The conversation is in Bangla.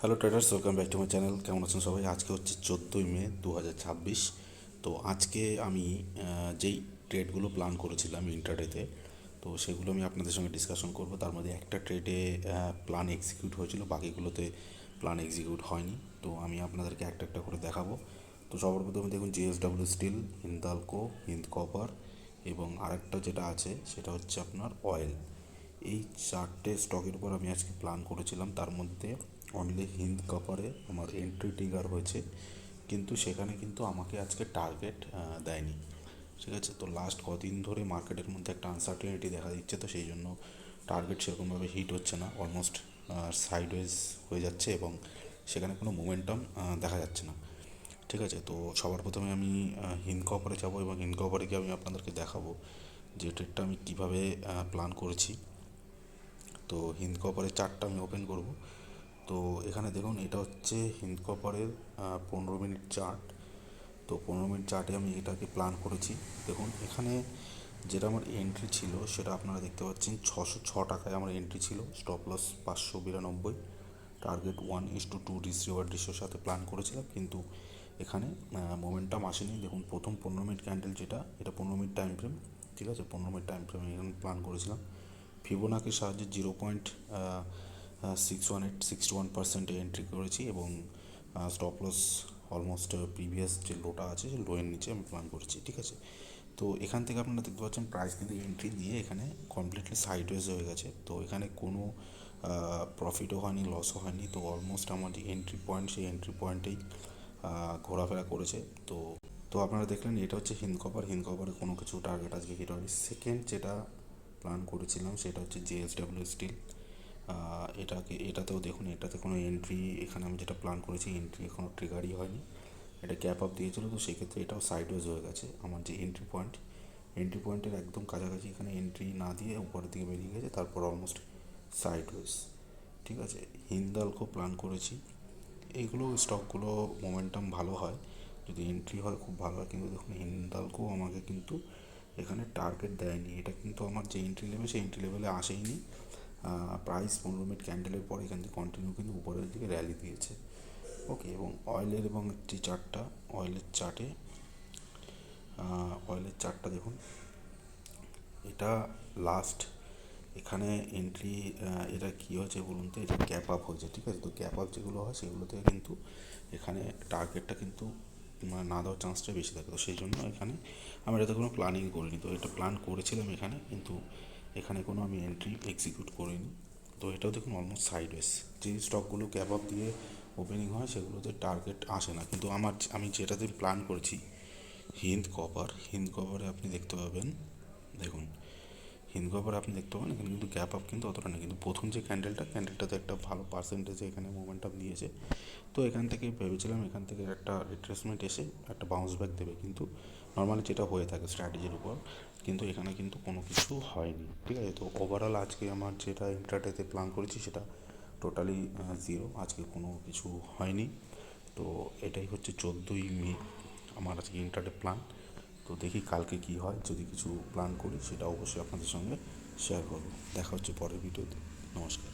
Hello traders, welcome back to my channel. কেমন আছেন সবাই? আজকে হচ্ছে 14ই মে 2026। তো আজকে আমি যেই ট্রেডগুলো প্ল্যান করেছিলাম ইন্টারডেতে, তো সেগুলো আমি আপনাদের সঙ্গে ডিসকাশন করব। তার মধ্যে একটা ট্রেডে প্ল্যান এক্সিকিউট হয়েছিল, বাকিগুলোতে প্ল্যান এক্সিকিউট হয়নি। তো আমি আপনাদেরকে একটা একটা করে দেখাবো। তো সবার প্রথমে দেখুন JSW steel, Hindalco, Hind copper এবং আরেকটা যেটা আছে সেটা হচ্ছে আপনার অয়েল। এই চারটে স্টকের উপর আমি আজকে প্ল্যান করেছিলাম। তার মধ্যে অনলি হিন্দ কপারে আমার এন্ট্রি ট্রিগার হয়েছে, কিন্তু সেখানে কিন্তু আমাকে আজকে টার্গেট দেয়নি। ঠিক আছে, তো লাস্ট কদিন ধরে মার্কেটের মধ্যে একটা আনসার্টেনিটি দেখা দিচ্ছে, তো সেই জন্য টার্গেট সেরকমভাবে হিট হচ্ছে না, অলমোস্ট সাইডওয়েজ হয়ে যাচ্ছে এবং সেখানে কোনো মোমেন্টাম দেখা যাচ্ছে না। ঠিক আছে, তো সবার প্রথমে আমি হিন্দ কপারে যাবো এবং হিন্দ কপারে গিয়ে আমি আপনাদেরকে দেখাবো যে ট্রেডটা আমি কীভাবে প্ল্যান করেছি। তো হিন্দ কপারের চার্টটা আমি ওপেন করব। তো এখানে দেখুন, এটা হচ্ছে হিন্দ কপারের 15 মিনিট চার্ট। তো 15 মিনিট চার্টে আমি এটাকে প্ল্যান করেছি। দেখুন এখানে যেটা আমার এন্ট্রি ছিল সেটা আপনারা দেখতে পাচ্ছেন, 606 টাকায় আমার এন্ট্রি ছিল, স্টপ লস 592, টার্গেট 1:2 রিসিভার রেশিওর সাথে প্ল্যান করেছিলাম, কিন্তু এখানে মোমেন্টাম আসেনি। দেখুন প্রথম 15 মিনিট ক্যান্ডেল যেটা, এটা 15 মিনিট টাইম ফ্রেম। ঠিক আছে, 15 মিনিট টাইম ফ্রেম এখানে প্ল্যান করেছিলাম। ফিবোনাকির সাহায্যে 0.61861% এন্ট্রি করেছি এবং স্টপ লস অলমোস্ট প্রিভিয়াস যে লোটা আছে সেই লোয়ের নিচে আমি প্ল্যান করেছি। ঠিক আছে, তো এখান থেকে আপনারা দেখতে পাচ্ছেন প্রাইস কিন্তু এন্ট্রি দিয়ে এখানে কমপ্লিটলি সাইডওয়েজ হয়ে গেছে। তো এখানে কোনো প্রফিটও হয়নি, লসও হয়নি। তো অলমোস্ট আমার যে এন্ট্রি পয়েন্ট, সেই এন্ট্রি পয়েন্টেই ঘোরাফেরা করেছে। তো তো আপনারা দেখলেন এটা হচ্ছে হিন্দ কপার। হিন্দ কপারে কোনো কিছু টার্গেট আজকে হিট হয়নি। সেকেন্ড যেটা প্ল্যান করেছিলাম সেটা হচ্ছে জেএসডব্লিউ স্টিল। এটাতেও দেখুন, এটাতে কোনো এন্ট্রি, এখানে আমি যেটা প্ল্যান করেছি এন্ট্রি এখনও ট্রিগারই হয়নি। এটা ক্যাপ আপ দিয়েছিল, তো সেক্ষেত্রে এটাও সাইডওয়েজ হয়ে গেছে। আমার যে এন্ট্রি পয়েন্টের একদম কাছাকাছি এখানে এন্ট্রি না দিয়ে উপরের দিকে বেরিয়ে গেছে, তারপর অলমোস্ট সাইডওয়েজ। ঠিক আছে, হিন্দালকো প্ল্যান করেছি। এইগুলো স্টকগুলো মোমেন্টাম ভালো হয়, যদি এন্ট্রি হয় খুব ভালো হয়। কিন্তু দেখুন হিন্দালকো আমাকে কিন্তু এখানে টার্গেট দেয়নি। এটা কিন্তু আমার যে এন্ট্রি লেভেল, সেই এন্ট্রি লেভেলে আসেইনি। প্রাইস 15 মিনিট ক্যান্ডেলের পর এখান থেকে কন্টিনিউ কিন্তু উপরের দিকে র্যালি দিয়েছে। ওকে, এবং অয়েলের এবং যে চার্টটা, অয়েলের চার্টে অয়েলের চার্টটা দেখুন, এটা লাস্ট এখানে এন্ট্রি, এটা কী হয়েছে বলুন তো, এটা গ্যাপ আপ হয়েছে। ঠিক আছে, তো গ্যাপ আপ যেগুলো হয় সেগুলোতে কিন্তু এখানে টার্গেটটা কিন্তু না দেওয়ার চান্সটা বেশি থাকে। তো সেই জন্য এখানে আমি এটাতে কোনো প্ল্যানিং করিনি। তো এটা প্ল্যান করেছিলাম এখানে, কিন্তু এখানে কোনো আমি এন্ট্রি এক্সিকিউট করিনি। তো এটাও দেখুন অলমোস্ট সাইডওয়েজ। যে স্টকগুলো গ্যাপ আপ দিয়ে ওপেনিং হয় সেগুলোতে টার্গেট আসে না, কিন্তু আমি যেটাতে প্ল্যান করেছি হিন্দ কপারে আপনি দেখতে পাবেন, দেখুন হিন্দ কপারে আপনি দেখতে পাবেন এখানে কিন্তু গ্যাপ আপ কিন্তু অতটা নেই, কিন্তু প্রথম যে ক্যান্ডেলটাতে একটা ভালো পার্সেন্টেজে এখানে মোমেন্টাম দিয়েছে। তো এখান থেকে ভেবেছিলাম এখান থেকে একটা রিট্রেসমেন্ট এসে একটা বাউন্স ব্যাক দেবে, কিন্তু নর্মালি যেটা হয়ে থাকে স্ট্র্যাটেজির উপর, কিন্তু এখানে কিন্তু কোনো কিছু হয়নি। ঠিক আছে, তো ওভারঅল আজকে আমার যেটা ইন্ট্রাডেতে প্ল্যান করেছি সেটা টোটালি জিরো, আজকে কোনো কিছু হয়নি। তো এটাই হচ্ছে 14ই মে আমার আজকে ইন্ট্রাডে প্ল্যান। তো দেখি কালকে কী হয়, যদি কিছু প্ল্যান করি সেটা অবশ্যই আপনাদের সঙ্গে শেয়ার করব। দেখা হচ্ছে পরের ভিডিওতে। নমস্কার।